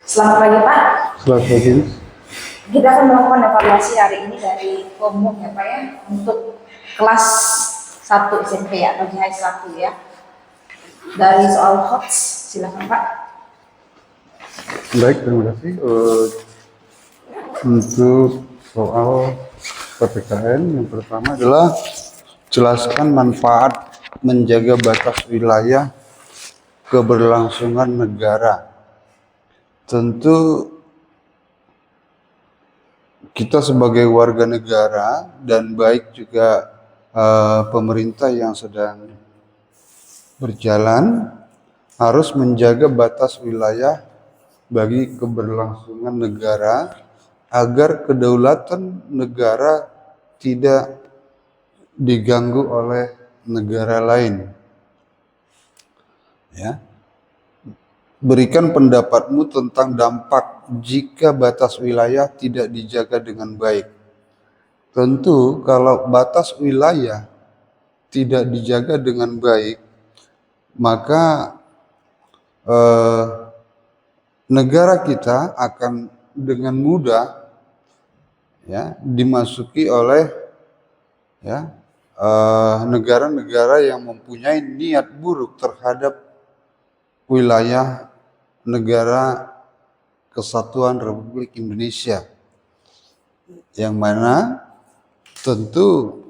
Selamat pagi Pak. Selamat pagi. Kita akan melakukan evaluasi hari ini dari umum ya Pak ya untuk kelas 1 SMP atau GH 1 ya. Dari soal HOTS, silakan Pak. Baik, terima kasih. Untuk soal PPKN yang pertama adalah jelaskan manfaat menjaga batas wilayah keberlangsungan negara. Tentu kita sebagai warga negara dan baik juga pemerintah yang sedang berjalan harus menjaga batas wilayah bagi keberlangsungan negara agar kedaulatan negara tidak diganggu oleh negara lain. Ya. Berikan pendapatmu tentang dampak jika batas wilayah tidak dijaga dengan baik. Tentu kalau batas wilayah tidak dijaga dengan baik, maka negara kita akan dengan mudah ya dimasuki oleh ya negara-negara yang mempunyai niat buruk terhadap wilayah negara Kesatuan Republik Indonesia, yang mana tentu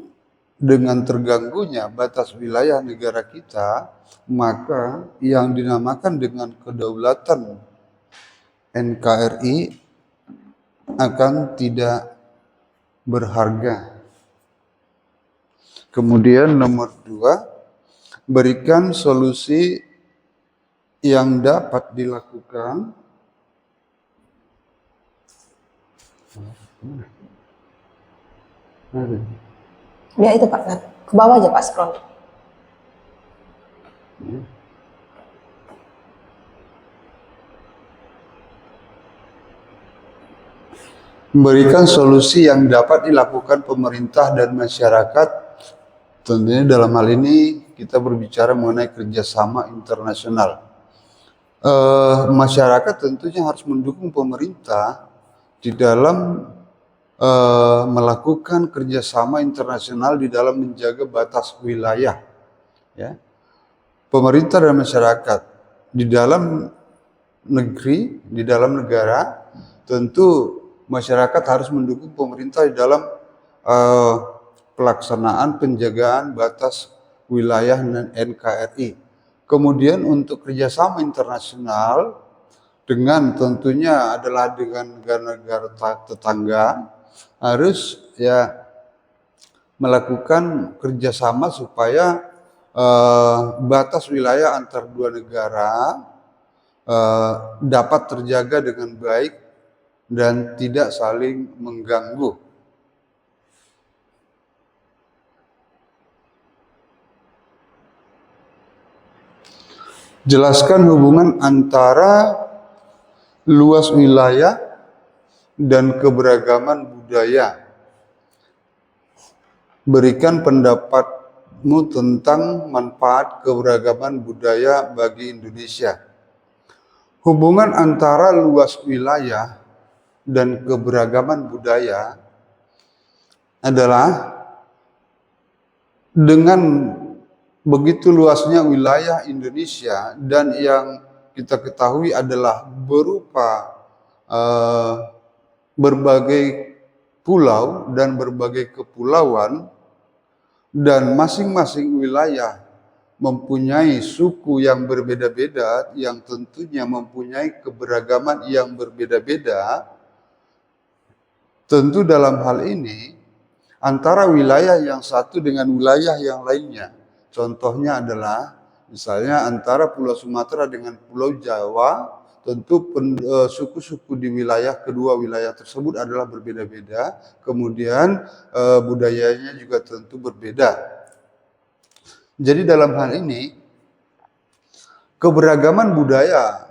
dengan terganggunya batas wilayah negara kita, maka yang dinamakan dengan kedaulatan NKRI akan tidak berharga. Kemudian nomor 2, berikan solusi yang dapat dilakukan Ya itu Pak, ke bawah aja Pak scroll. Memberikan solusi yang dapat dilakukan pemerintah dan masyarakat. Tentunya dalam hal ini kita berbicara mengenai kerjasama internasional. Masyarakat tentunya harus mendukung pemerintah di dalam melakukan kerjasama internasional di dalam menjaga batas wilayah. Ya. Pemerintah dan masyarakat di dalam negeri, di dalam negara, tentu masyarakat harus mendukung pemerintah di dalam pelaksanaan penjagaan batas wilayah NKRI. Kemudian untuk kerjasama internasional dengan tentunya adalah dengan negara-negara tetangga harus ya melakukan kerjasama supaya batas wilayah antar dua negara dapat terjaga dengan baik dan tidak saling mengganggu. Jelaskan hubungan antara luas wilayah dan keberagaman budaya. Berikan pendapatmu tentang manfaat keberagaman budaya bagi Indonesia. Hubungan antara luas wilayah dan keberagaman budaya adalah dengan begitu luasnya wilayah Indonesia dan yang kita ketahui adalah berupa berbagai pulau dan berbagai kepulauan, dan masing-masing wilayah mempunyai suku yang berbeda-beda yang tentunya mempunyai keberagaman yang berbeda-beda. Tentu dalam hal ini antara wilayah yang satu dengan wilayah yang lainnya, contohnya adalah misalnya antara Pulau Sumatera dengan Pulau Jawa, tentu suku-suku di wilayah kedua wilayah tersebut adalah berbeda-beda, kemudian budayanya juga tentu berbeda. Jadi dalam hal ini keberagaman budaya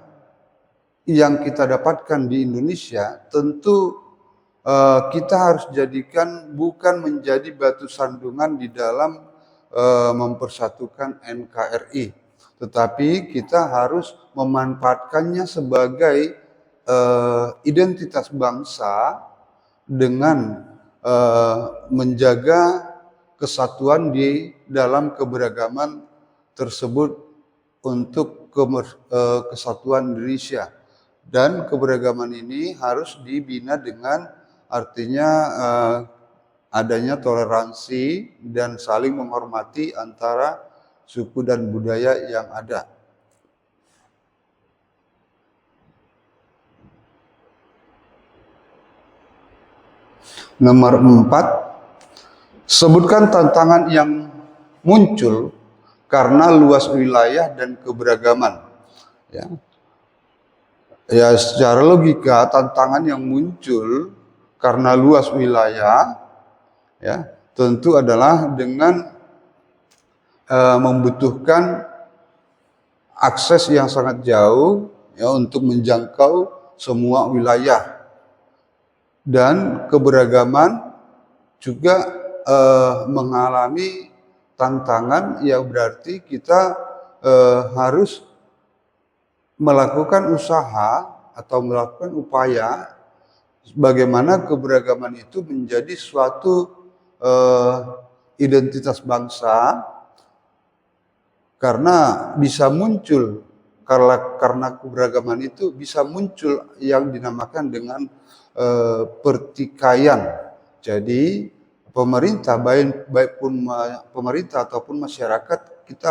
yang kita dapatkan di Indonesia tentu kita harus jadikan bukan menjadi batu sandungan di dalam mempersatukan NKRI, tetapi kita harus memanfaatkannya sebagai identitas bangsa dengan menjaga kesatuan di dalam keberagaman tersebut untuk kesatuan Indonesia. Dan keberagaman ini harus dibina dengan artinya adanya toleransi dan saling menghormati antara suku dan budaya yang ada. Nomor 4, sebutkan tantangan yang muncul karena luas wilayah dan keberagaman. Ya, secara logika tantangan yang muncul karena luas wilayah, ya, tentu adalah dengan membutuhkan akses yang sangat jauh, ya, untuk menjangkau semua wilayah. Dan keberagaman juga mengalami tantangan, ya berarti kita harus melakukan usaha atau melakukan upaya bagaimana keberagaman itu menjadi suatu identitas bangsa, karena bisa muncul karena keberagaman itu bisa muncul yang dinamakan dengan pertikaian. Jadi pemerintah baik pun pemerintah ataupun masyarakat, kita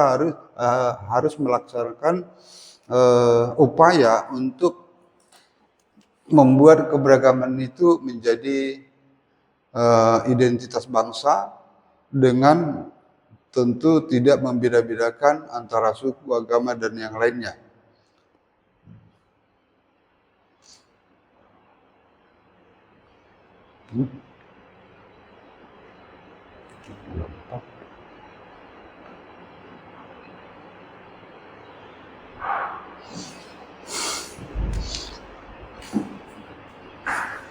harus melaksanakan upaya untuk membuat keberagaman itu menjadi identitas bangsa dengan tentu tidak membeda-bedakan antara suku, agama, dan yang lainnya.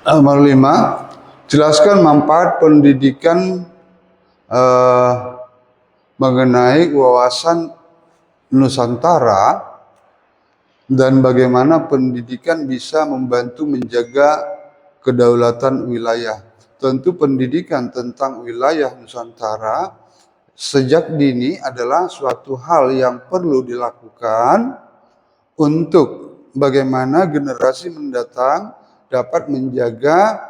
Nomor 5, jelaskan manfaat pendidikan mengenai wawasan Nusantara dan bagaimana pendidikan bisa membantu menjaga kedaulatan wilayah. Tentu pendidikan tentang wilayah Nusantara sejak dini adalah suatu hal yang perlu dilakukan untuk bagaimana generasi mendatang dapat menjaga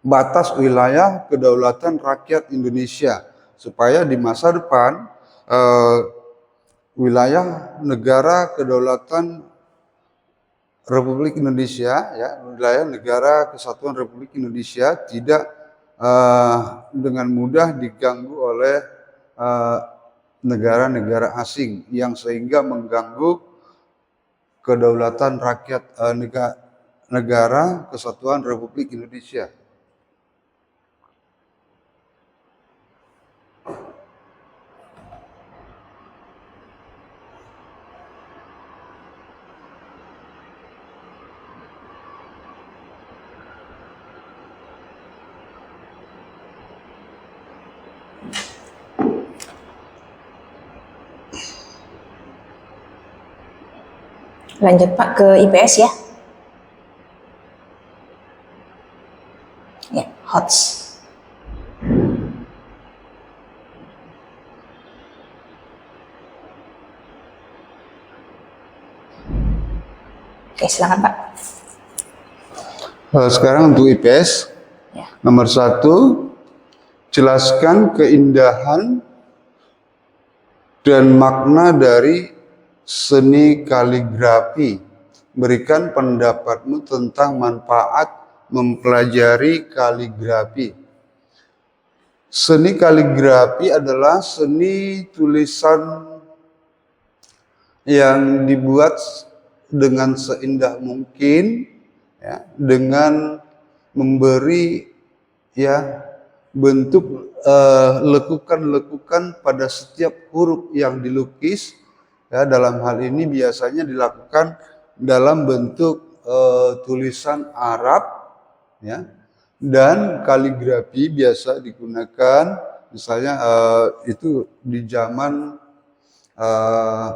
batas wilayah kedaulatan rakyat Indonesia, supaya di masa depan wilayah negara kedaulatan Republik Indonesia, ya, wilayah negara kesatuan Republik Indonesia tidak dengan mudah diganggu oleh negara-negara asing yang sehingga mengganggu kedaulatan rakyat negara kesatuan Republik Indonesia. Lanjut Pak ke IPS ya. Ya, HOTS. Oke, silakan Pak. Sekarang untuk IPS, ya. Nomor 1, jelaskan keindahan dan makna dari seni kaligrafi. Berikan pendapatmu tentang manfaat mempelajari kaligrafi. Seni kaligrafi adalah seni tulisan yang dibuat dengan seindah mungkin, ya, dengan memberi, ya, bentuk lekukan-lekukan pada setiap huruf yang dilukis. Ya, dalam hal ini biasanya dilakukan dalam bentuk tulisan Arab, ya, dan kaligrafi biasa digunakan misalnya itu di zaman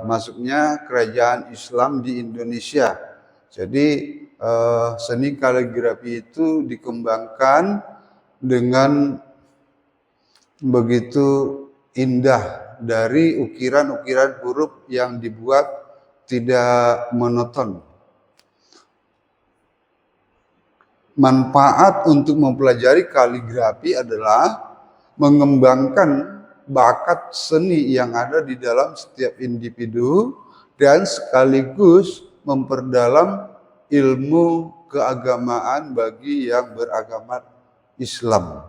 masuknya kerajaan Islam di Indonesia, Jadi seni kaligrafi itu dikembangkan dengan begitu indah dari ukiran-ukiran huruf yang dibuat tidak monoton. Manfaat untuk mempelajari kaligrafi adalah mengembangkan bakat seni yang ada di dalam setiap individu dan sekaligus memperdalam ilmu keagamaan bagi yang beragama Islam.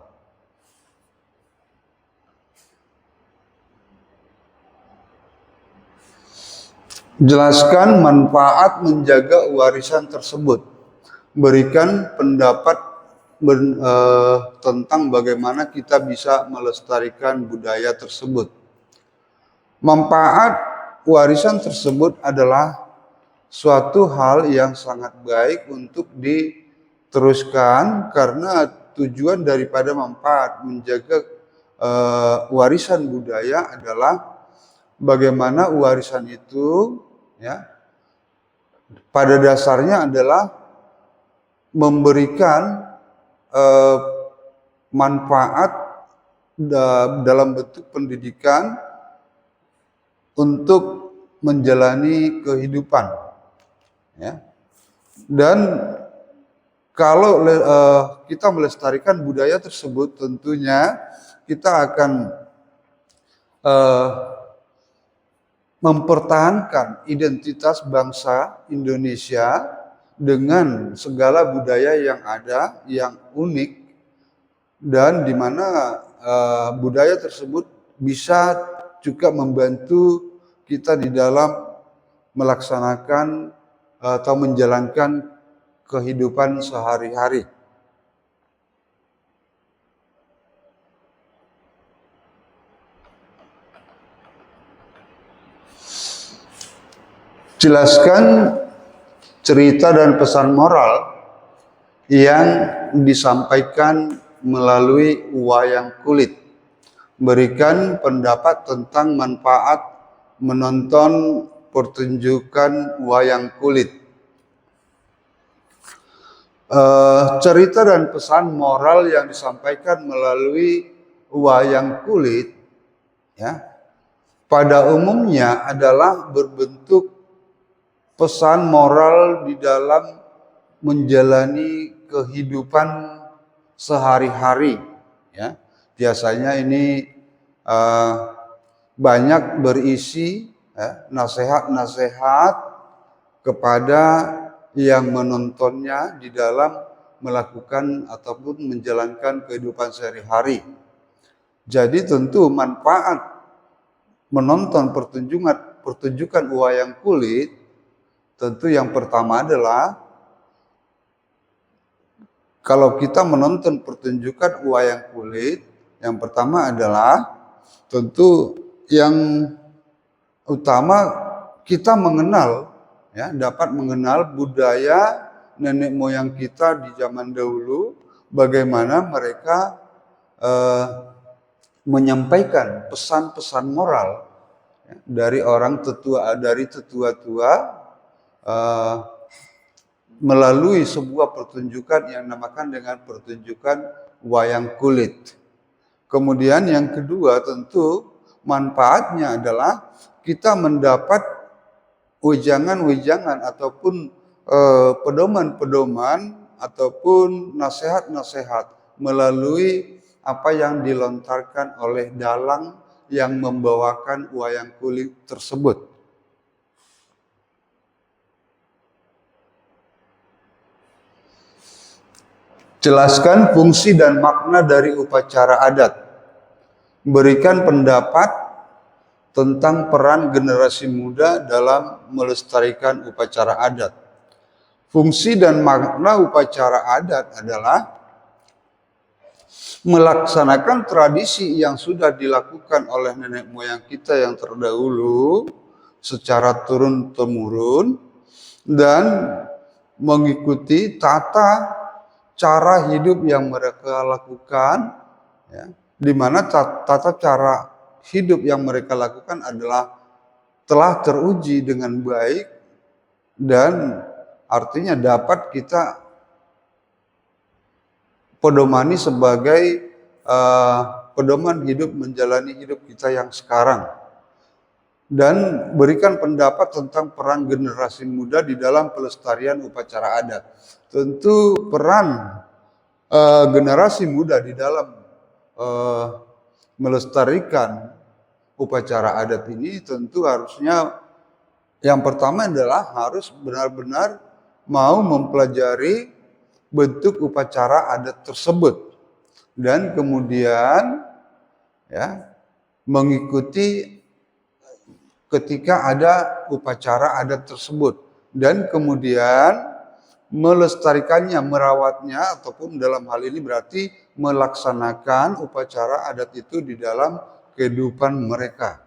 Jelaskan manfaat menjaga warisan tersebut. Berikan pendapat tentang bagaimana kita bisa melestarikan budaya tersebut. Manfaat warisan tersebut adalah suatu hal yang sangat baik untuk diteruskan karena tujuan daripada manfaat menjaga warisan budaya adalah bagaimana warisan itu ya pada dasarnya adalah memberikan manfaat dalam bentuk pendidikan untuk menjalani kehidupan, ya. Dan kalau kita melestarikan budaya tersebut, tentunya kita akan mempertahankan identitas bangsa Indonesia dengan segala budaya yang ada, yang unik, dan di mana budaya tersebut bisa juga membantu kita di dalam melaksanakan atau menjalankan kehidupan sehari-hari. Jelaskan cerita dan pesan moral yang disampaikan melalui wayang kulit. Berikan pendapat tentang manfaat menonton pertunjukan wayang kulit. Cerita dan pesan moral yang disampaikan melalui wayang kulit, ya, pada umumnya adalah berbentuk pesan moral di dalam menjalani kehidupan sehari-hari, ya. Biasanya ini banyak berisi nasihat-nasihat kepada yang menontonnya di dalam melakukan ataupun menjalankan kehidupan sehari-hari. Jadi tentu manfaat menonton pertunjukan wayang kulit, tentu yang pertama adalah kalau kita menonton pertunjukan wayang kulit, yang pertama adalah tentu yang utama kita mengenal, ya, dapat mengenal budaya nenek moyang kita di zaman dahulu, bagaimana mereka menyampaikan pesan-pesan moral, ya, dari orang tetua, dari tetua-tua melalui sebuah pertunjukan yang dinamakan dengan pertunjukan wayang kulit. Kemudian yang kedua tentu manfaatnya adalah kita mendapat wejangan-wejangan ataupun pedoman-pedoman ataupun nasihat-nasihat melalui apa yang dilontarkan oleh dalang yang membawakan wayang kulit tersebut. Jelaskan fungsi dan makna dari upacara adat. Berikan pendapat tentang peran generasi muda dalam melestarikan upacara adat. Fungsi dan makna upacara adat adalah melaksanakan tradisi yang sudah dilakukan oleh nenek moyang kita yang terdahulu secara turun-temurun dan mengikuti tata cara hidup yang mereka lakukan, ya, di mana tata cara hidup yang mereka lakukan adalah telah teruji dengan baik dan artinya dapat kita pedomani sebagai pedoman hidup menjalani hidup kita yang sekarang. Dan berikan pendapat tentang peran generasi muda di dalam pelestarian upacara adat. Tentu peran generasi muda di dalam melestarikan upacara adat ini tentu harusnya yang pertama adalah harus benar-benar mau mempelajari bentuk upacara adat tersebut dan kemudian ya mengikuti ketika ada upacara adat tersebut dan kemudian melestarikannya, merawatnya ataupun dalam hal ini berarti melaksanakan upacara adat itu di dalam kehidupan mereka.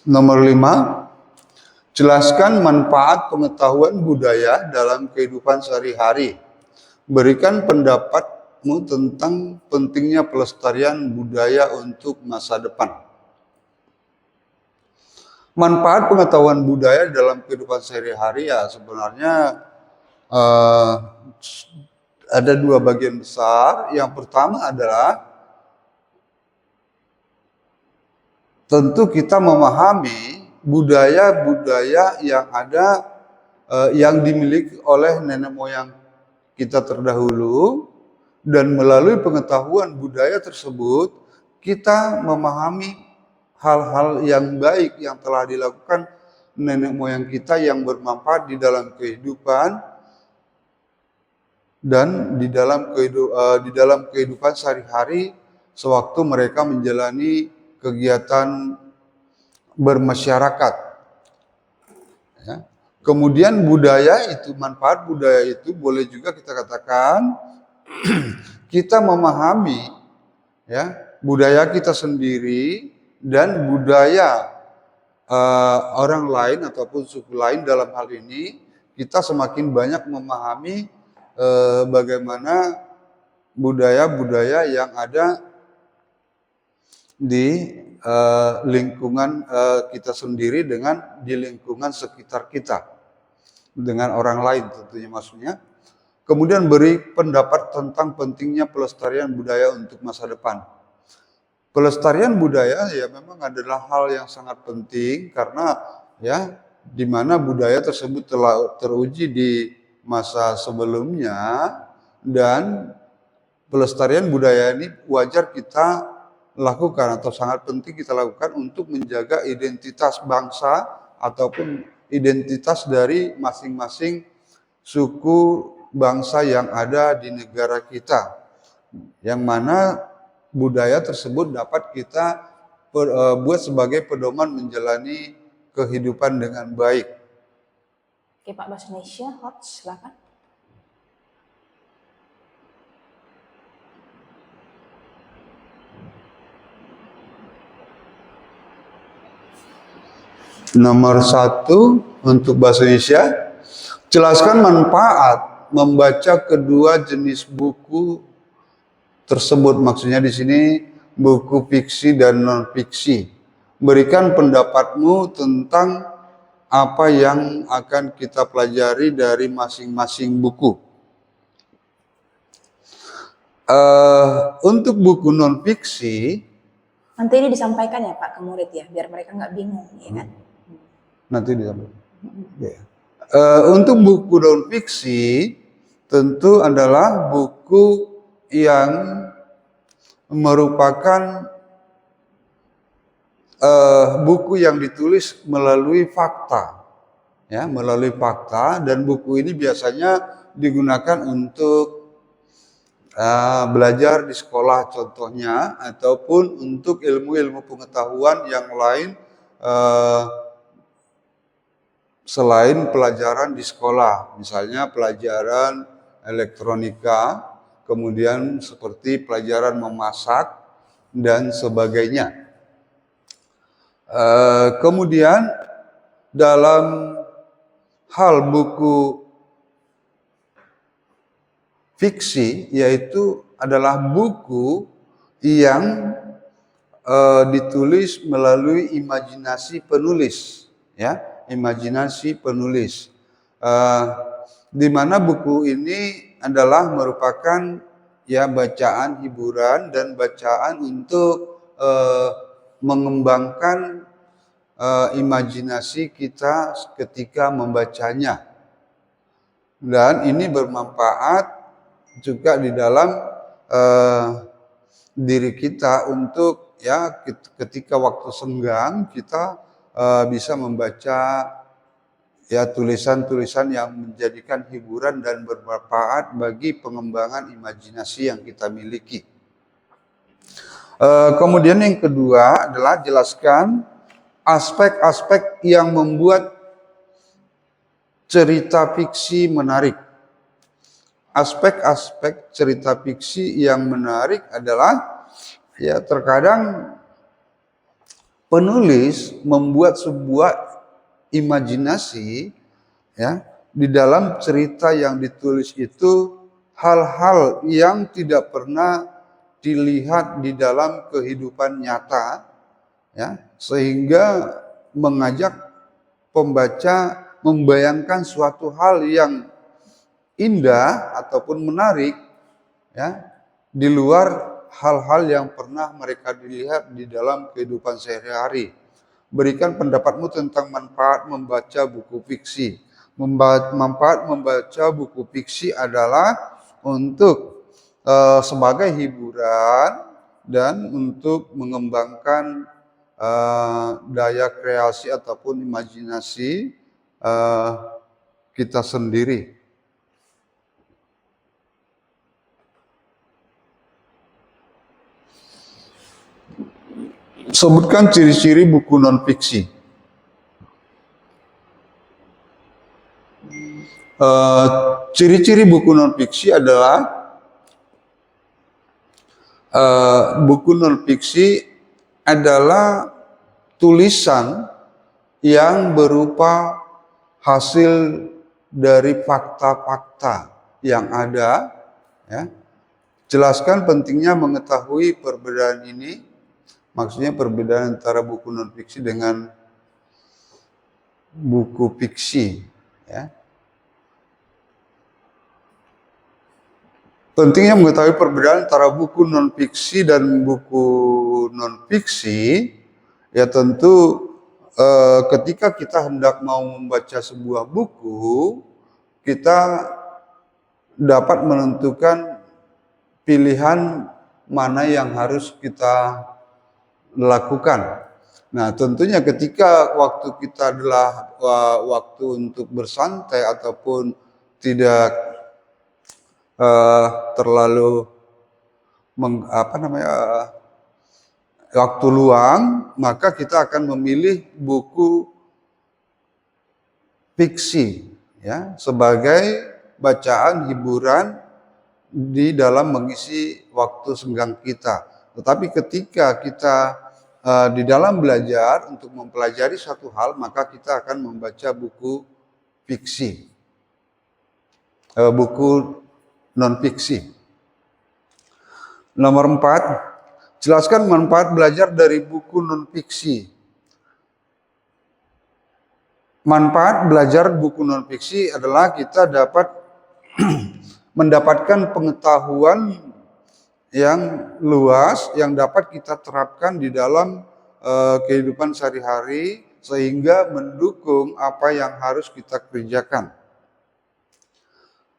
Nomor 5, jelaskan manfaat pengetahuan budaya dalam kehidupan sehari-hari. Berikan pendapatmu tentang pentingnya pelestarian budaya untuk masa depan. Manfaat pengetahuan budaya dalam kehidupan sehari-hari ya sebenarnya ada dua bagian besar. Yang pertama adalah tentu kita memahami budaya-budaya yang ada yang dimiliki oleh nenek moyang kita terdahulu, dan melalui pengetahuan budaya tersebut kita memahami hal-hal yang baik yang telah dilakukan nenek moyang kita yang bermanfaat di dalam kehidupan dan di dalam kehidupan sehari-hari sewaktu mereka menjalani kegiatan bermasyarakat. Ya. Kemudian budaya itu, manfaat budaya itu boleh juga kita katakan kita memahami ya budaya kita sendiri dan budaya orang lain ataupun suku lain. Dalam hal ini kita semakin banyak memahami bagaimana budaya-budaya yang ada di lingkungan kita sendiri dengan di lingkungan sekitar kita dengan orang lain tentunya maksudnya. Kemudian beri pendapat tentang pentingnya pelestarian budaya untuk masa depan. Pelestarian budaya ya memang adalah hal yang sangat penting karena ya di mana budaya tersebut telah teruji di masa sebelumnya, dan pelestarian budaya ini wajar kita lakukan atau sangat penting kita lakukan untuk menjaga identitas bangsa ataupun identitas dari masing-masing suku bangsa yang ada di negara kita, yang mana budaya tersebut dapat kita buat sebagai pedoman menjalani kehidupan dengan baik. Oke Pak, Bahasa Indonesia, hot, silakan. Nomor 1 untuk bahasa Indonesia, jelaskan manfaat membaca kedua jenis buku tersebut. Maksudnya di sini buku fiksi dan non fiksi. Berikan pendapatmu tentang apa yang akan kita pelajari dari masing-masing buku. Untuk buku non fiksi nanti ini disampaikan ya Pak ke murid ya, biar mereka nggak bingung, ya kan? Nanti disampaikan. Ya. Untuk buku non fiksi tentu adalah buku yang merupakan buku yang ditulis melalui fakta, ya, melalui fakta, dan buku ini biasanya digunakan untuk belajar di sekolah contohnya, ataupun untuk ilmu-ilmu pengetahuan yang lain selain pelajaran di sekolah, misalnya pelajaran elektronika, kemudian seperti pelajaran memasak dan sebagainya. Kemudian dalam hal buku fiksi, yaitu adalah buku yang ditulis melalui imajinasi penulis, ya, imajinasi penulis. Di mana buku ini adalah merupakan ya bacaan hiburan dan bacaan untuk mengembangkan imajinasi kita ketika membacanya. Dan ini bermanfaat juga di dalam diri kita untuk ya ketika waktu senggang kita bisa membaca ya tulisan-tulisan yang menjadikan hiburan dan bermanfaat bagi pengembangan imajinasi yang kita miliki. Kemudian yang kedua adalah jelaskan aspek-aspek yang membuat cerita fiksi menarik. Aspek-aspek cerita fiksi yang menarik adalah ya terkadang penulis membuat sebuah imajinasi ya di dalam cerita yang ditulis itu hal-hal yang tidak pernah dilihat di dalam kehidupan nyata ya sehingga mengajak pembaca membayangkan suatu hal yang indah ataupun menarik ya di luar hal-hal yang pernah mereka dilihat di dalam kehidupan sehari-hari. Berikan pendapatmu tentang manfaat membaca buku fiksi. Manfaat membaca buku fiksi adalah untuk sebagai hiburan dan untuk mengembangkan daya kreasi ataupun imajinasi kita sendiri. Sebutkan ciri-ciri buku non-fiksi. Ciri-ciri buku non-fiksi adalah buku non-fiksi adalah tulisan yang berupa hasil dari fakta-fakta yang ada. Ya. Jelaskan pentingnya mengetahui perbedaan ini. Maksudnya perbedaan antara buku non-fiksi dengan buku fiksi. Ya. Pentingnya mengetahui perbedaan antara buku non-fiksi dan buku non-fiksi, ya tentu ketika kita hendak mau membaca sebuah buku, kita dapat menentukan pilihan mana yang harus kita lakukan. Nah, tentunya ketika waktu kita adalah waktu untuk bersantai ataupun tidak terlalu waktu luang, maka kita akan memilih buku fiksi ya sebagai bacaan hiburan di dalam mengisi waktu senggang kita. Tetapi ketika kita di dalam belajar untuk mempelajari suatu hal, maka kita akan membaca buku fiksi, buku non-fiksi. Nomor 4, jelaskan manfaat belajar dari buku non-fiksi. Manfaat belajar buku non-fiksi adalah kita dapat mendapatkan pengetahuan yang luas yang dapat kita terapkan di dalam kehidupan sehari-hari sehingga mendukung apa yang harus kita kerjakan.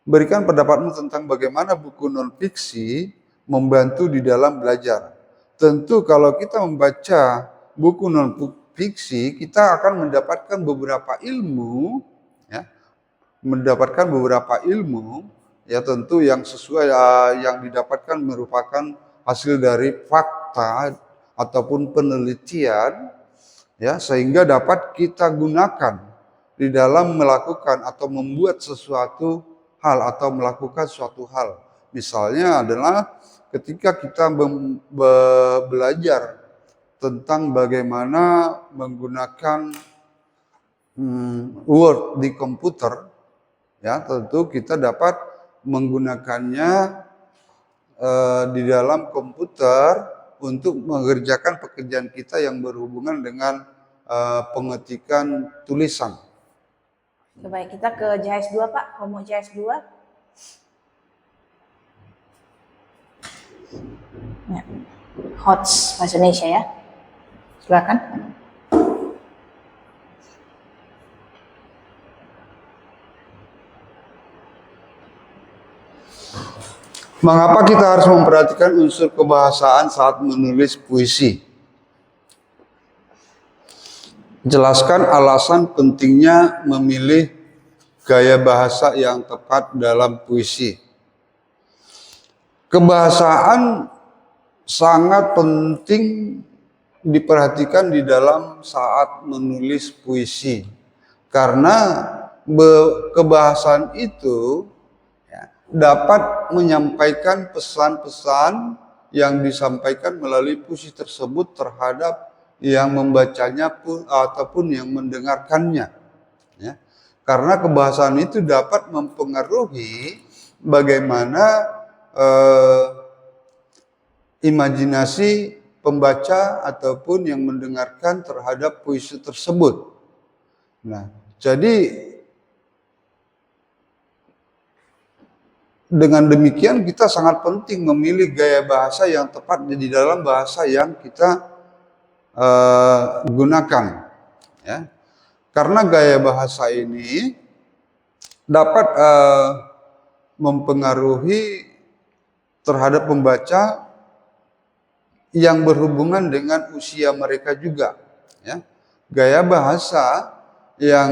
Berikan pendapatmu tentang bagaimana buku non-fiksi membantu di dalam belajar. Tentu kalau kita membaca buku non-fiksi, kita akan mendapatkan beberapa ilmu, ya, ya tentu yang sesuai yang didapatkan merupakan hasil dari fakta ataupun penelitian ya sehingga dapat kita gunakan di dalam melakukan atau membuat sesuatu hal atau melakukan suatu hal. Misalnya adalah ketika kita belajar tentang bagaimana menggunakan Word di komputer ya tentu kita dapat menggunakannya di dalam komputer untuk mengerjakan pekerjaan kita yang berhubungan dengan pengetikan tulisan. Baik, kita ke JHS 2 Pak, Homo JHS 2. Ya. HOTS bahasa Indonesia ya. Silakan. Mengapa kita harus memperhatikan unsur kebahasaan saat menulis puisi? Jelaskan alasan pentingnya memilih gaya bahasa yang tepat dalam puisi. Kebahasaan sangat penting diperhatikan di dalam saat menulis puisi. Karena kebahasaan itu dapat menyampaikan pesan-pesan yang disampaikan melalui puisi tersebut terhadap yang membacanya pun ataupun yang mendengarkannya. Ya. Karena kebahasaan itu dapat mempengaruhi bagaimana imajinasi pembaca ataupun yang mendengarkan terhadap puisi tersebut. Nah, jadi dengan demikian kita sangat penting memilih gaya bahasa yang tepat di dalam bahasa yang kita gunakan, ya. Karena gaya bahasa ini dapat mempengaruhi terhadap pembaca yang berhubungan dengan usia mereka juga, ya. Gaya bahasa yang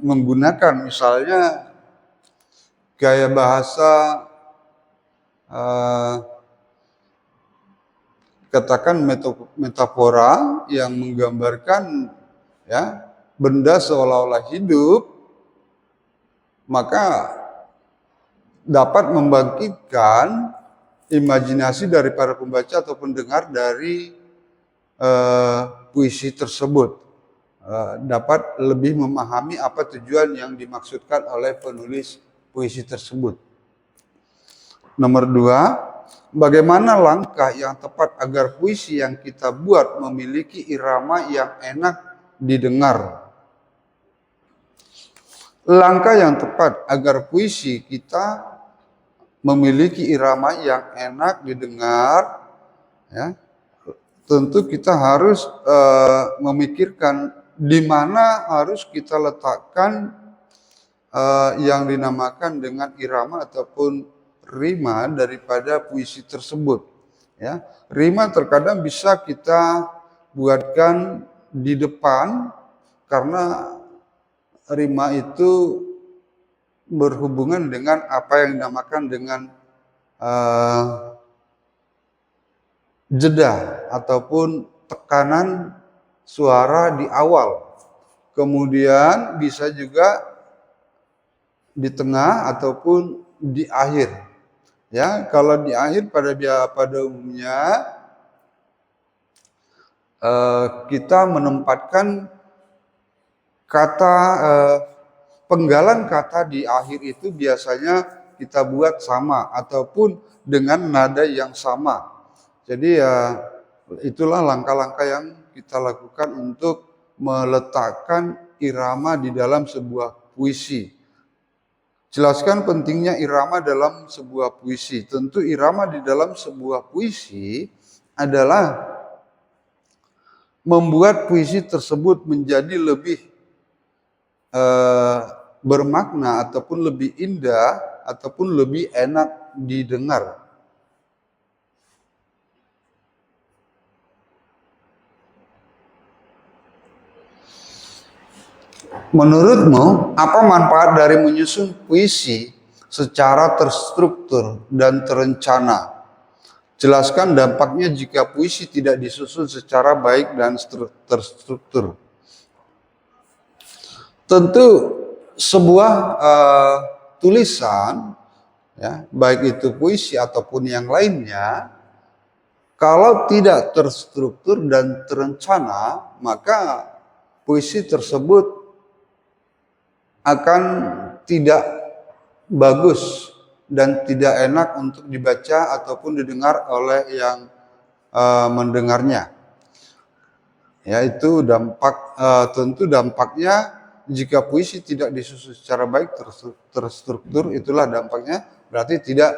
menggunakan misalnya gaya bahasa katakan metafora yang menggambarkan ya benda seolah-olah hidup, maka dapat membangkitkan imajinasi dari para pembaca atau pendengar dari puisi tersebut, dapat lebih memahami apa tujuan yang dimaksudkan oleh penulis puisi tersebut. Nomor 2, bagaimana langkah yang tepat agar puisi yang kita buat memiliki irama yang enak didengar? Langkah yang tepat agar puisi kita memiliki irama yang enak didengar, ya, tentu kita harus memikirkan di mana harus kita letakkan yang dinamakan dengan irama ataupun rima daripada puisi tersebut. Ya, rima terkadang bisa kita buatkan di depan karena rima itu berhubungan dengan apa yang dinamakan dengan jeda ataupun tekanan suara di awal. Kemudian bisa juga di tengah ataupun di akhir. Ya, kalau di akhir pada umumnya kita menempatkan kata penggalan kata di akhir itu biasanya kita buat sama ataupun dengan nada yang sama. Jadi ya itulah langkah-langkah yang kita lakukan untuk meletakkan irama di dalam sebuah puisi. Jelaskan pentingnya irama dalam sebuah puisi. Tentu irama di dalam sebuah puisi adalah membuat puisi tersebut menjadi lebih bermakna ataupun lebih indah ataupun lebih enak didengar. Menurutmu, apa manfaat dari menyusun puisi secara terstruktur dan terencana? Jelaskan dampaknya jika puisi tidak disusun secara baik dan terstruktur. Tentu sebuah tulisan, ya, baik itu puisi ataupun yang lainnya, kalau tidak terstruktur dan terencana, maka puisi tersebut akan tidak bagus dan tidak enak untuk dibaca ataupun didengar oleh yang mendengarnya. Yaitu tentu dampaknya jika puisi tidak disusun secara baik terstruktur, itulah dampaknya berarti tidak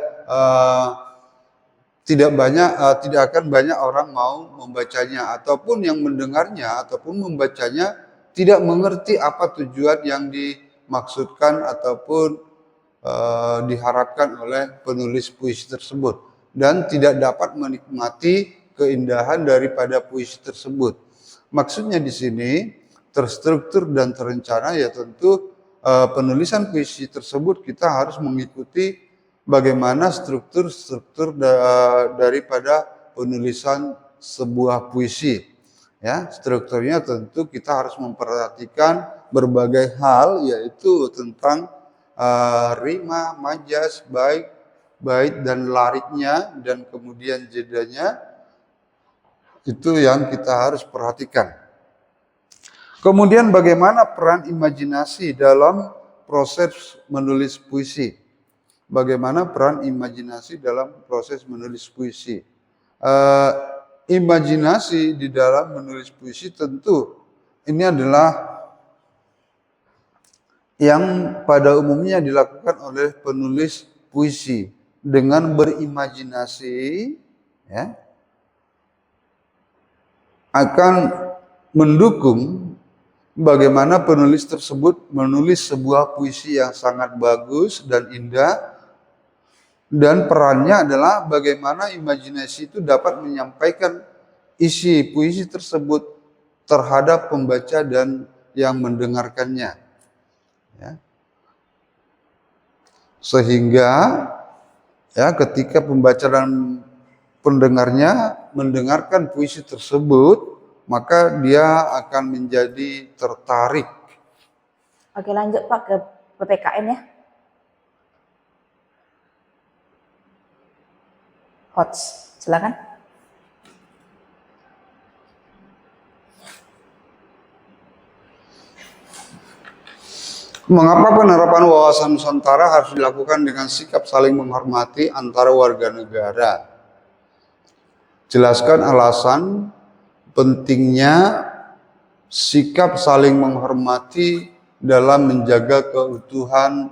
akan banyak orang mau membacanya, ataupun yang mendengarnya ataupun membacanya tidak mengerti apa tujuan yang dimaksudkan ataupun diharapkan oleh penulis puisi tersebut, dan tidak dapat menikmati keindahan daripada puisi tersebut. Maksudnya di sini terstruktur dan terencana, ya tentu penulisan puisi tersebut kita harus mengikuti bagaimana struktur daripada penulisan sebuah puisi. Ya, strukturnya tentu kita harus memperhatikan berbagai hal, yaitu tentang rima, majas, bait dan lariknya, dan kemudian jedanya. Itu yang kita harus perhatikan. Kemudian bagaimana peran imajinasi dalam proses menulis puisi? Bagaimana peran imajinasi dalam proses menulis puisi? Imajinasi di dalam menulis puisi tentu ini adalah yang pada umumnya dilakukan oleh penulis puisi dengan berimajinasi, ya, akan mendukung bagaimana penulis tersebut menulis sebuah puisi yang sangat bagus dan indah, dan perannya adalah bagaimana imajinasi itu dapat menyampaikan isi puisi tersebut terhadap pembaca dan yang mendengarkannya. Ya. Sehingga ya ketika pembaca dan pendengarnya mendengarkan puisi tersebut, maka dia akan menjadi tertarik. Oke, lanjut Pak ke PPKN ya. Hots, silakan. Mengapa penerapan wawasan Nusantara harus dilakukan dengan sikap saling menghormati antara warga negara? Jelaskan alasan pentingnya sikap saling menghormati dalam menjaga keutuhan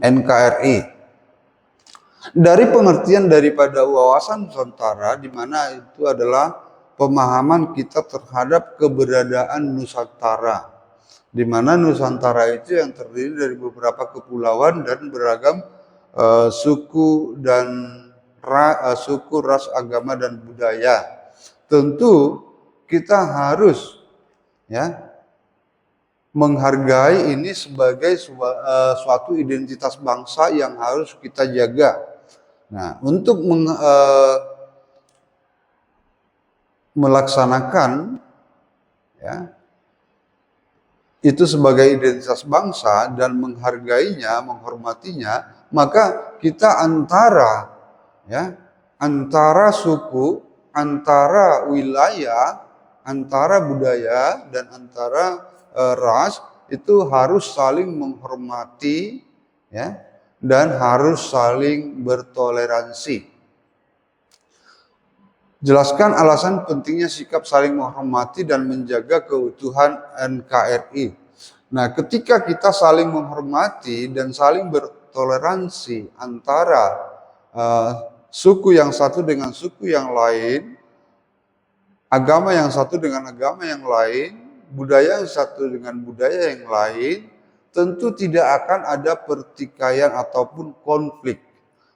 NKRI. Dari pengertian daripada wawasan Nusantara, di mana itu adalah pemahaman kita terhadap keberadaan Nusantara, di mana Nusantara itu yang terdiri dari beberapa kepulauan dan beragam suku dan suku, ras, agama, dan budaya. Tentu kita harus menghargai ini sebagai suatu identitas bangsa yang harus kita jaga. Nah, untuk melaksanakan itu sebagai identitas bangsa dan menghargainya, menghormatinya, maka kita antara suku, antara wilayah, antara budaya, dan antara ras itu harus saling menghormati, dan harus saling bertoleransi. Jelaskan alasan pentingnya sikap saling menghormati dan menjaga keutuhan NKRI. Nah, ketika kita saling menghormati dan saling bertoleransi antara suku yang satu dengan suku yang lain, agama yang satu dengan agama yang lain, budaya yang satu dengan budaya yang lain, tentu tidak akan ada pertikaian ataupun konflik.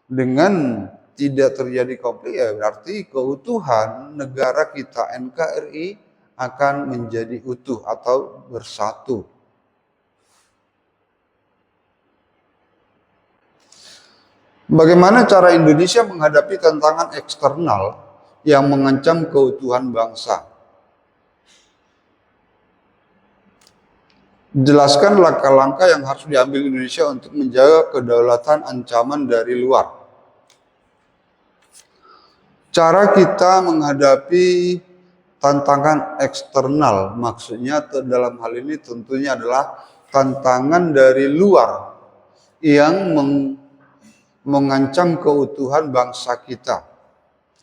Dengan tidak terjadi konflik, ya berarti keutuhan negara kita NKRI akan menjadi utuh atau bersatu. Bagaimana cara Indonesia menghadapi tantangan eksternal yang mengancam keutuhan bangsa? Jelaskan langkah-langkah yang harus diambil Indonesia untuk menjaga kedaulatan ancaman dari luar. Cara kita menghadapi tantangan eksternal, maksudnya dalam hal ini tentunya adalah tantangan dari luar yang mengancam keutuhan bangsa kita.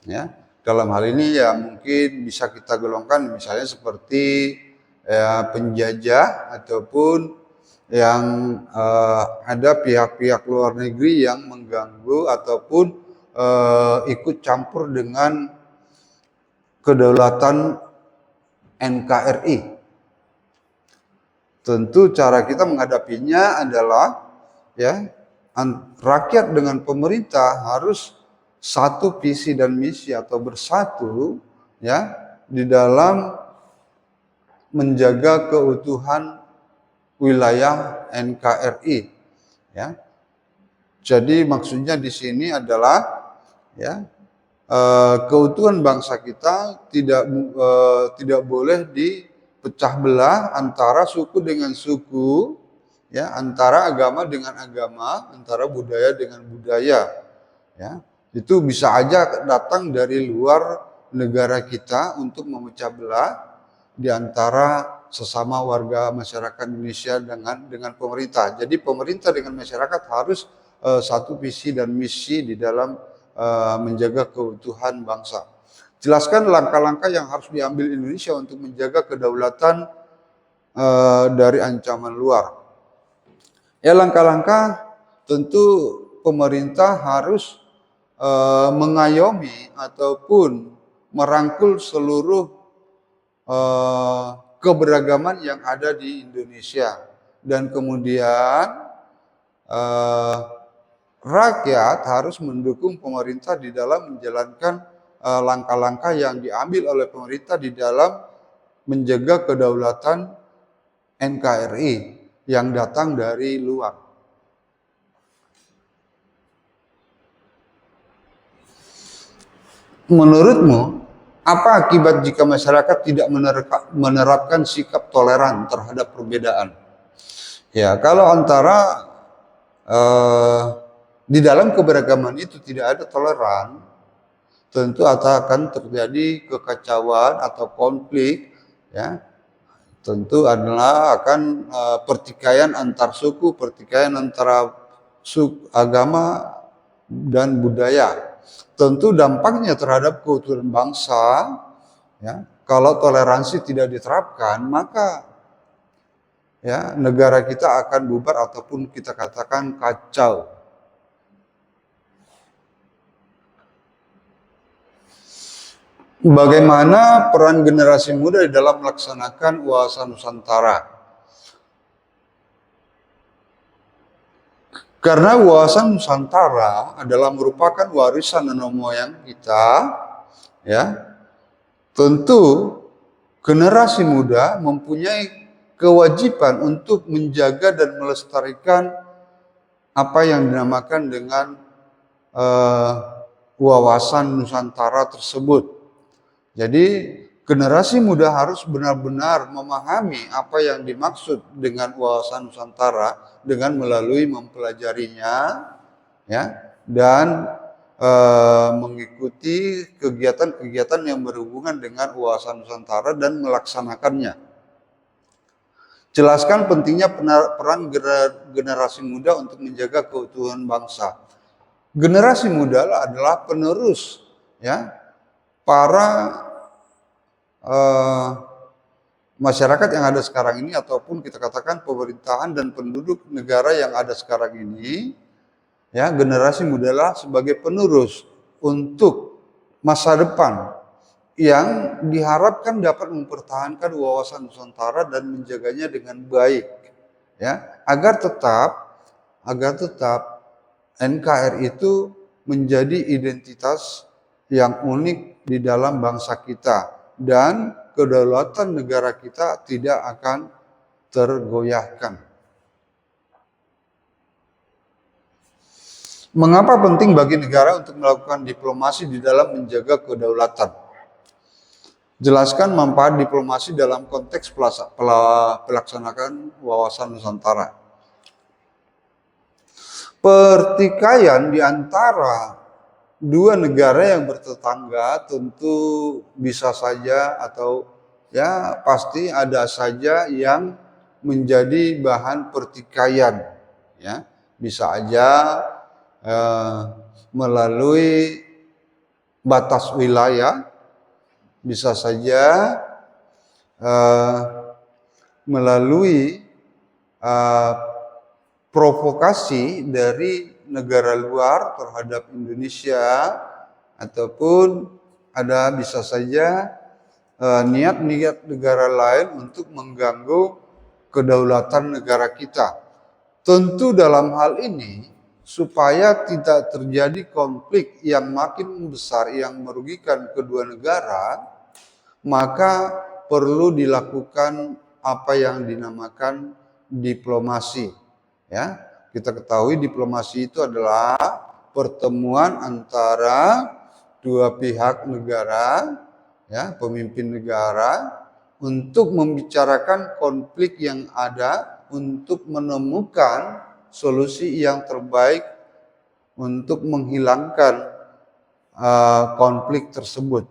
Ya, dalam hal ini ya mungkin bisa kita golongkan misalnya seperti ya, penjajah ataupun yang ada pihak-pihak luar negeri yang mengganggu ataupun ikut campur dengan kedaulatan NKRI. Tentu cara kita menghadapinya adalah ya rakyat dengan pemerintah harus satu visi dan misi atau bersatu ya di dalam menjaga keutuhan wilayah NKRI ya. Jadi maksudnya di sini adalah ya keutuhan bangsa kita tidak boleh dipecah belah antara suku dengan suku, ya, antara agama dengan agama, antara budaya dengan budaya. Ya, itu bisa aja datang dari luar negara kita untuk memecah belah di antara sesama warga masyarakat Indonesia dengan pemerintah. Jadi pemerintah dengan masyarakat harus satu visi dan misi di dalam menjaga keutuhan bangsa. Jelaskan langkah-langkah yang harus diambil Indonesia untuk menjaga kedaulatan dari ancaman luar. Ya, langkah-langkah tentu pemerintah harus mengayomi ataupun merangkul seluruh keberagaman yang ada di Indonesia, dan kemudian rakyat harus mendukung pemerintah di dalam menjalankan langkah-langkah yang diambil oleh pemerintah di dalam menjaga kedaulatan NKRI yang datang dari luar. Menurutmu, apa akibat jika masyarakat tidak menerapkan sikap toleran terhadap perbedaan? Ya, kalau antara di dalam keberagaman itu tidak ada toleran, tentu akan terjadi kekacauan atau konflik, ya. Tentu adalah akan pertikaian antar suku, pertikaian antara agama dan budaya. Tentu dampaknya terhadap keutuhan bangsa, ya, kalau toleransi tidak diterapkan, maka ya negara kita akan bubar ataupun kita katakan kacau. Bagaimana peran generasi muda di dalam melaksanakan wawasan Nusantara? Karena wawasan Nusantara adalah merupakan warisan nenek moyang kita, ya. Tentu generasi muda mempunyai kewajiban untuk menjaga dan melestarikan apa yang dinamakan dengan wawasan Nusantara tersebut. Jadi generasi muda harus benar-benar memahami apa yang dimaksud dengan wawasan Nusantara dengan melalui mempelajarinya, ya, dan mengikuti kegiatan-kegiatan yang berhubungan dengan wawasan Nusantara dan melaksanakannya. Jelaskan pentingnya peran generasi muda untuk menjaga keutuhan bangsa. Generasi muda adalah penerus, ya, para masyarakat yang ada sekarang ini, ataupun kita katakan pemerintahan dan penduduk negara yang ada sekarang ini, ya. Generasi muda adalah sebagai penerus untuk masa depan yang diharapkan dapat mempertahankan wawasan Nusantara dan menjaganya dengan baik, ya, agar tetap NKRI itu menjadi identitas yang unik di dalam bangsa kita, dan kedaulatan negara kita tidak akan tergoyahkan. Mengapa penting bagi negara untuk melakukan diplomasi di dalam menjaga kedaulatan? Jelaskan manfaat diplomasi dalam konteks pelaksanaan wawasan Nusantara. Pertikaian di antara dua negara yang bertetangga tentu bisa saja atau ya pasti ada saja yang menjadi bahan pertikaian, ya. Bisa aja melalui batas wilayah, bisa saja melalui provokasi dari negara luar terhadap Indonesia, ataupun bisa saja niat-niat negara lain untuk mengganggu kedaulatan negara kita. Tentu dalam hal ini, supaya tidak terjadi konflik yang makin besar yang merugikan kedua negara, maka perlu dilakukan apa yang dinamakan diplomasi. Ya, kita ketahui diplomasi itu adalah pertemuan antara dua pihak negara, ya, pemimpin negara, untuk membicarakan konflik yang ada, untuk menemukan solusi yang terbaik untuk menghilangkan konflik tersebut.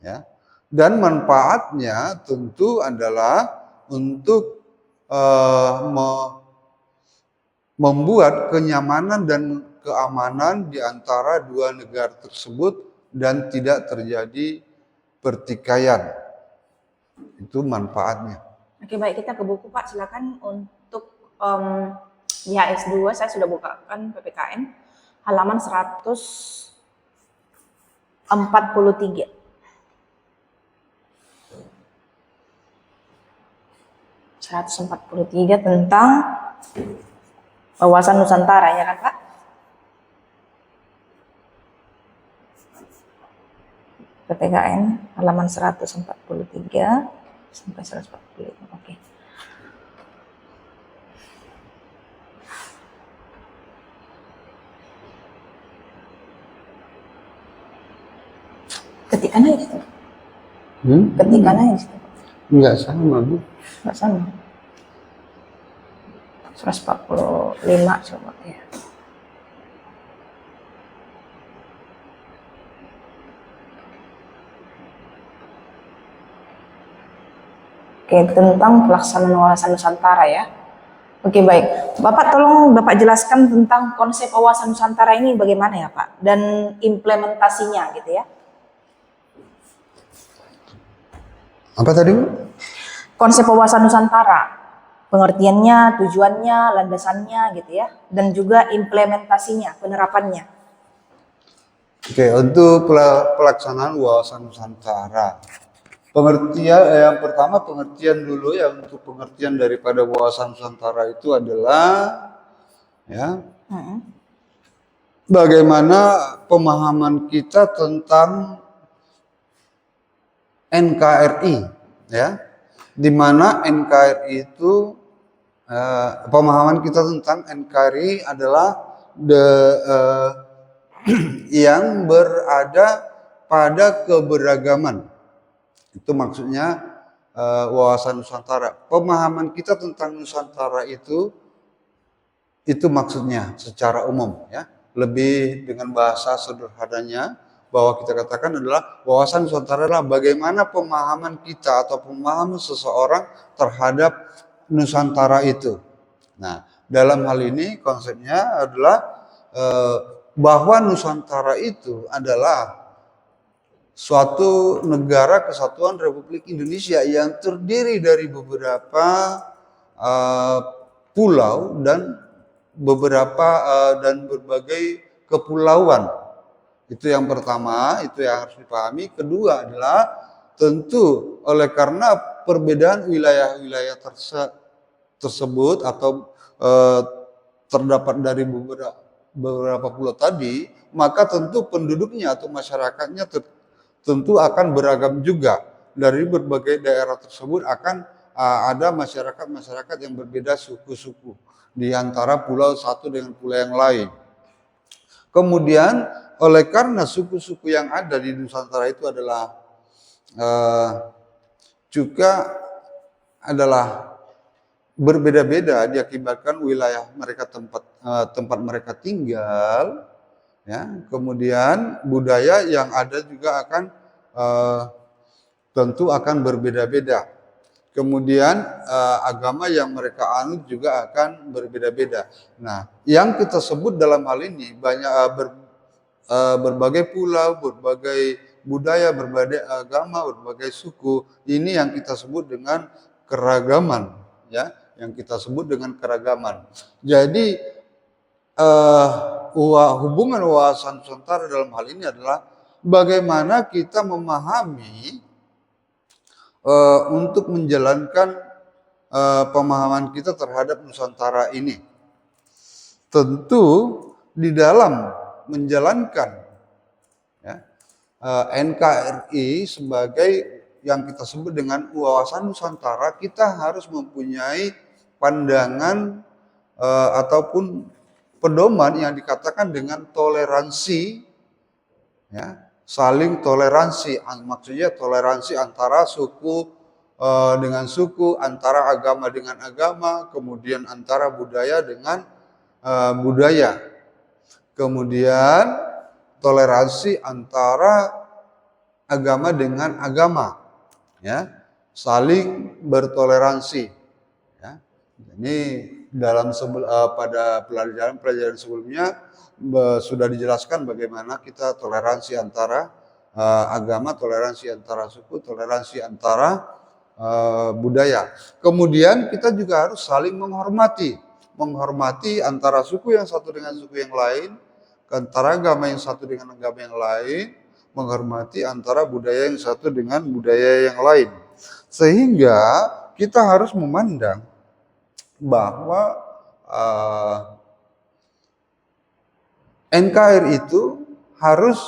Ya. Dan manfaatnya tentu adalah untuk membuat kenyamanan dan keamanan di antara dua negara tersebut dan tidak terjadi pertikaian. Itu manfaatnya. Oke, baik, kita ke buku Pak, silakan untuk di HS2 saya sudah bukakan PPKN halaman 143. 143 tentang wawasan Nusantara, ya kan Pak? PPKN halaman 143 sampai 145. Oke. Ketikan aja di situ. Ketikan aja di situ. Enggak sama, Bu. Enggak sama. 145 coba ya. Oke, tentang pelaksanaan wawasan Nusantara ya. Oke, baik. Bapak tolong Bapak jelaskan tentang konsep wawasan Nusantara ini bagaimana ya Pak, dan implementasinya gitu ya. Apa tadi, Bu? Konsep wawasan Nusantara, pengertiannya, tujuannya, landasannya gitu ya, dan juga implementasinya, penerapannya. Oke, untuk pelaksanaan wawasan Nusantara. Pengertian yang pertama, pengertian dulu ya. Untuk pengertian daripada wawasan Nusantara itu adalah ya, bagaimana pemahaman kita tentang NKRI, ya, di mana NKRI itu pemahaman kita tentang NKRI adalah yang berada pada keberagaman. Itu maksudnya wawasan Nusantara. Pemahaman kita tentang Nusantara itu maksudnya secara umum ya. Lebih dengan bahasa sederhananya bahwa kita katakan adalah wawasan Nusantara adalah bagaimana pemahaman kita atau pemahaman seseorang terhadap Nusantara itu. Nah, dalam hal ini konsepnya adalah bahwa Nusantara itu adalah suatu negara kesatuan Republik Indonesia yang terdiri dari beberapa pulau dan berbagai kepulauan. Itu yang pertama, itu yang harus dipahami. Kedua adalah tentu oleh karena perbedaan wilayah-wilayah tersebut atau terdapat dari beberapa pulau tadi, maka tentu penduduknya atau masyarakatnya tentu akan beragam juga. Dari berbagai daerah tersebut akan ada masyarakat yang berbeda suku-suku di antara pulau satu dengan pulau yang lain. Kemudian oleh karena suku-suku yang ada di Nusantara itu adalah juga adalah berbeda-beda diakibatkan wilayah mereka, tempat mereka tinggal. Ya, kemudian budaya yang ada juga akan tentu akan berbeda-beda. Kemudian agama yang mereka anut juga akan berbeda-beda. Nah, yang kita sebut dalam hal ini banyak berbagai pulau, berbagai budaya, berbagai agama, berbagai suku. Ini yang kita sebut dengan keragaman, ya, yang kita sebut dengan keragaman. Jadi hubungan wawasan Nusantara dalam hal ini adalah bagaimana kita memahami untuk menjalankan pemahaman kita terhadap Nusantara ini. Tentu di dalam menjalankan, ya, NKRI sebagai yang kita sebut dengan wawasan Nusantara, kita harus mempunyai pandangan ataupun pedoman yang dikatakan dengan toleransi, ya, saling toleransi. Maksudnya toleransi antara suku dengan suku, antara agama dengan agama, kemudian antara budaya dengan budaya, kemudian toleransi antara agama dengan agama, ya, saling bertoleransi, ya. Ini dalam pada pelajaran sebelumnya sudah dijelaskan bagaimana kita toleransi antara agama, toleransi antara suku, toleransi antara budaya. Kemudian kita juga harus saling menghormati antara suku yang satu dengan suku yang lain, antara agama yang satu dengan agama yang lain, menghormati antara budaya yang satu dengan budaya yang lain. Sehingga kita harus memandang bahwa NKRI itu harus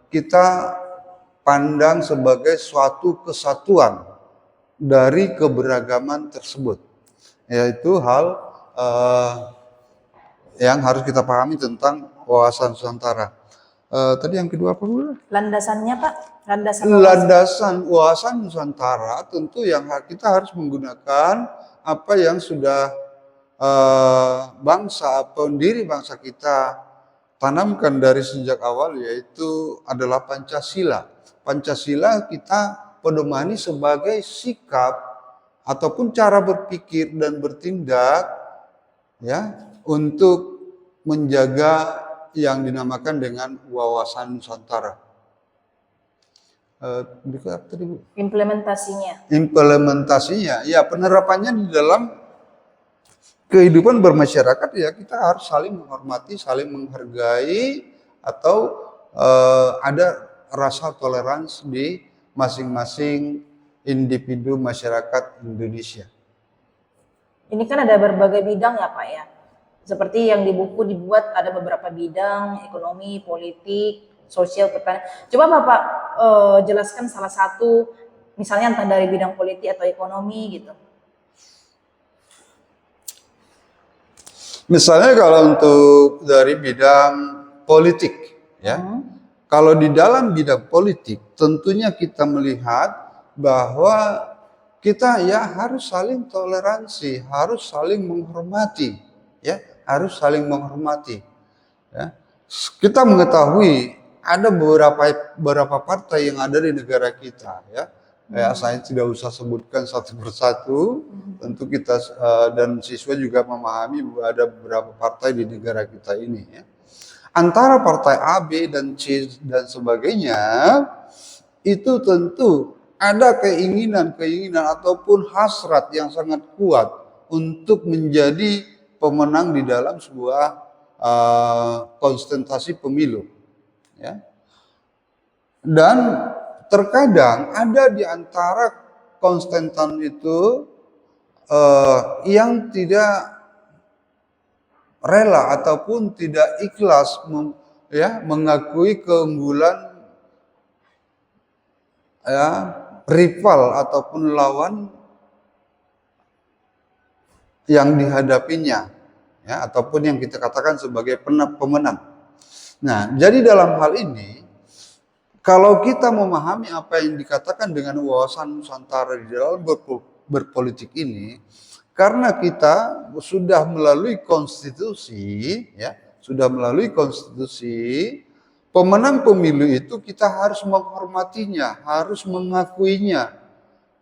kita pandang sebagai suatu kesatuan dari keberagaman tersebut, yaitu hal yang harus kita pahami tentang wawasan Nusantara. Tadi yang kedua apa Bu? Landasannya Pak, Landasan wawasan Nusantara tentu yang kita harus menggunakan apa yang sudah pendiri bangsa kita tanamkan dari sejak awal, yaitu adalah Pancasila. Pancasila kita pedomani sebagai sikap ataupun cara berpikir dan bertindak, ya, untuk menjaga yang dinamakan dengan wawasan Nusantara. Implementasinya, ya, penerapannya di dalam kehidupan bermasyarakat, ya, kita harus saling menghormati, saling menghargai, atau ada rasa toleransi di masing-masing individu masyarakat Indonesia. Ini kan ada berbagai bidang ya Pak ya. Seperti yang di buku dibuat ada beberapa bidang, ekonomi, politik, sosial, pertanian. Coba Bapak jelaskan salah satu, misalnya entah dari bidang politik atau ekonomi gitu. Misalnya kalau untuk dari bidang politik, ya. Kalau di dalam bidang politik tentunya kita melihat bahwa kita, ya, harus saling toleransi, harus saling menghormati, ya, harus saling menghormati, ya. Kita mengetahui ada beberapa partai yang ada di negara kita, ya. Ya, saya tidak usah sebutkan satu persatu. Tentu kita dan siswa juga memahami bahwa ada beberapa partai di negara kita ini, ya. Antara partai A, B, dan C dan sebagainya, itu tentu ada keinginan ataupun hasrat yang sangat kuat untuk menjadi pemenang di dalam sebuah konsentrasi pemilu, ya. Dan terkadang ada di antara konsentan itu yang tidak rela ataupun tidak ikhlas mengakui keunggulan, ya, rival ataupun lawan yang dihadapinya, ya, ataupun yang kita katakan sebagai pemenang. Nah, jadi dalam hal ini, kalau kita memahami apa yang dikatakan dengan wawasan Nusantara di dalam berpolitik ini, karena kita sudah melalui konstitusi, ya, pemenang pemilu itu kita harus menghormatinya, harus mengakuinya,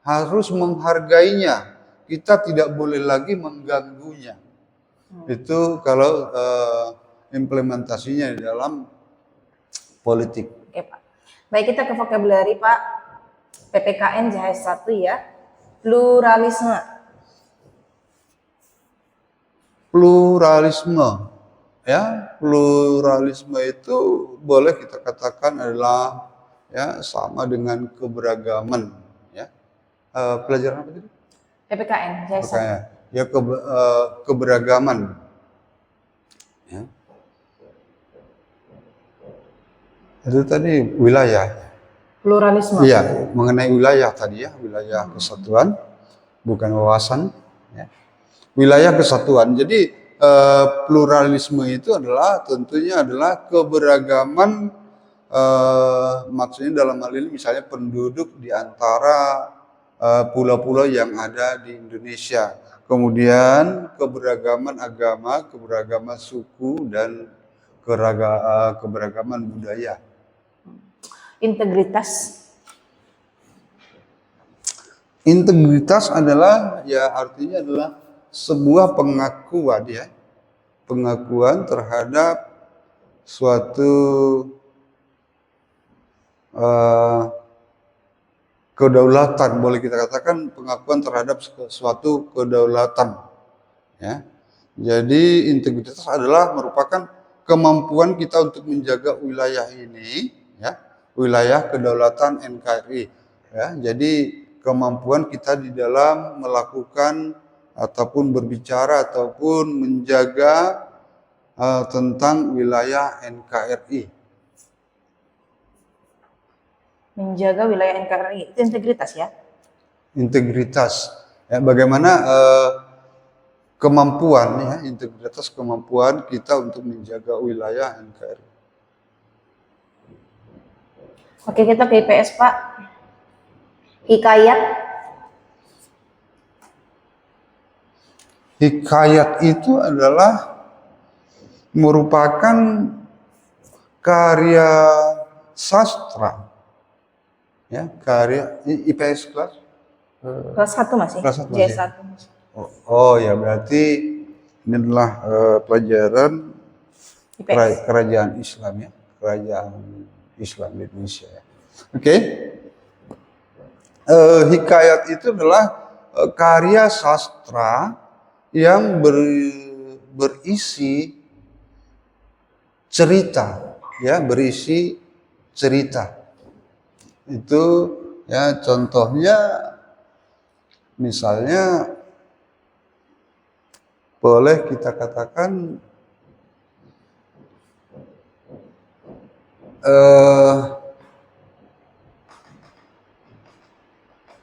harus menghargainya. Kita tidak boleh lagi mengganggunya. Itu kalau implementasinya di dalam politik. Oke Pak. Baik, kita ke vocabulary Pak. PPKN JHS 1 ya. Pluralisme. Pluralisme, ya, pluralisme itu boleh kita katakan adalah ya sama dengan keberagaman, ya. Pelajaran apa tadi? PPKN JHS 1. Makanya ya keberagaman, ya. Itu tadi wilayah. Pluralisme. Iya, mengenai wilayah tadi ya, wilayah kesatuan, bukan wawasan. Ya. Wilayah kesatuan. Jadi pluralisme itu adalah tentunya adalah keberagaman, maksudnya dalam hal ini misalnya penduduk di antara pulau-pulau yang ada di Indonesia. Kemudian keberagaman agama, keberagaman suku, dan keberagaman budaya. Integritas. Integritas adalah ya artinya adalah sebuah pengakuan, ya, pengakuan terhadap suatu kedaulatan, boleh kita katakan pengakuan terhadap suatu kedaulatan, ya. Jadi integritas adalah merupakan kemampuan kita untuk menjaga wilayah ini, ya, wilayah kedaulatan NKRI, ya. Jadi kemampuan kita di dalam melakukan ataupun berbicara ataupun menjaga tentang wilayah NKRI. Menjaga wilayah NKRI itu integritas ya. Integritas, ya, bagaimana kemampuan, ya, integritas kemampuan kita untuk menjaga wilayah NKRI. Oke, kita ke IPS Pak. Hikayat. Hikayat itu adalah merupakan karya sastra, ya, karya IPS kelas Kelas 1 masih. Kelas 1 JS masih. 1. Oh ya, berarti ini adalah pelajaran IPS. kerajaan Islam, ya, kerajaan Islam di Indonesia, ya. Oke. Hikayat itu adalah karya sastra yang berisi cerita, ya, berisi cerita. Itu ya contohnya misalnya boleh kita katakan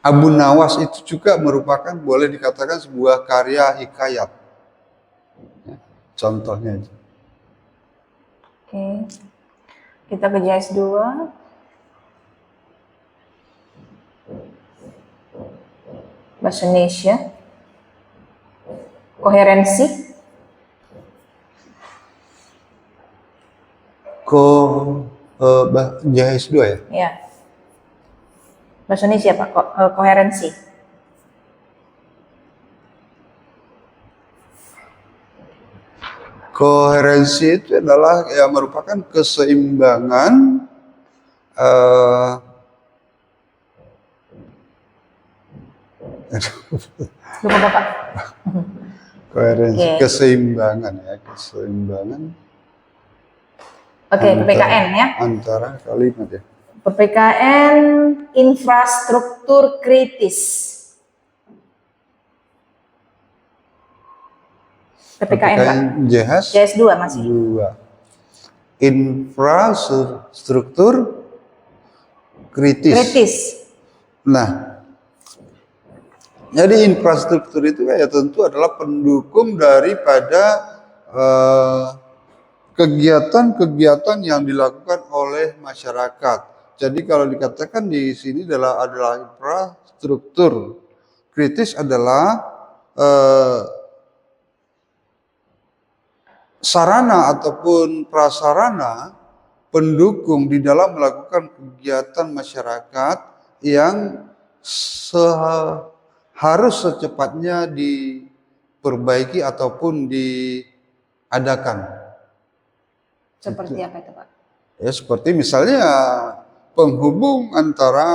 Abu Nawas itu juga merupakan boleh dikatakan sebuah karya hikayat, ya, contohnya itu. Oke. Kita ke JS 2. Bahasa Indonesia. Koherensi. JS 2 ya? Ya. Bahasa Indonesia Pak, koherensi. Koherensi itu adalah ya merupakan keseimbangan Lupa Bapak. koherensi, Oke. keseimbangan, ya, keseimbangan Oke, PPKN ya. antara kalimat, ya. PPKN infrastruktur kritis. PPKN Pak. JS 2 masih. 2. Infrastruktur kritis. Kritis. Nah, jadi infrastruktur itu ya tentu adalah pendukung daripada kegiatan-kegiatan yang dilakukan oleh masyarakat. Jadi kalau dikatakan di sini adalah infrastruktur kritis adalah sarana ataupun prasarana pendukung di dalam melakukan kegiatan masyarakat yang harus secepatnya diperbaiki ataupun diadakan. Seperti apa itu Pak? Ya seperti misalnya penghubung antara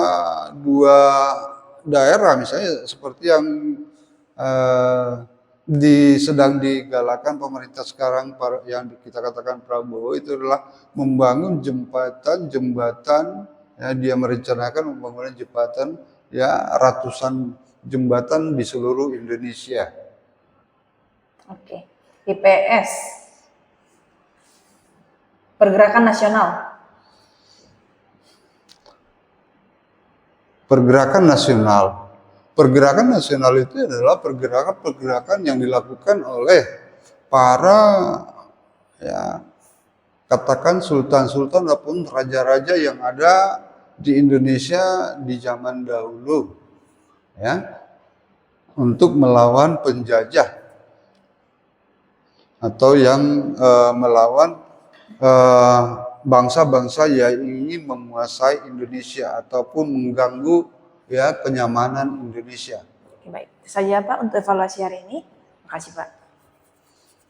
dua daerah, misalnya seperti yang sedang digalakan pemerintah sekarang, yang kita katakan Prabowo, itu adalah membangun jembatan, ya, dia merencanakan pembangunan jembatan, ya, ratusan jembatan di seluruh Indonesia. Oke. PPS. Pergerakan nasional. Pergerakan nasional. Pergerakan nasional itu adalah pergerakan-pergerakan yang dilakukan oleh para, ya, katakan sultan-sultan ataupun raja-raja yang ada di Indonesia di zaman dahulu, ya, untuk melawan penjajah atau yang melawan bangsa-bangsa yang ingin menguasai Indonesia ataupun mengganggu, ya, kenyamanan Indonesia. Oke, baik. Itu saja Pak untuk evaluasi hari ini. Terima kasih Pak.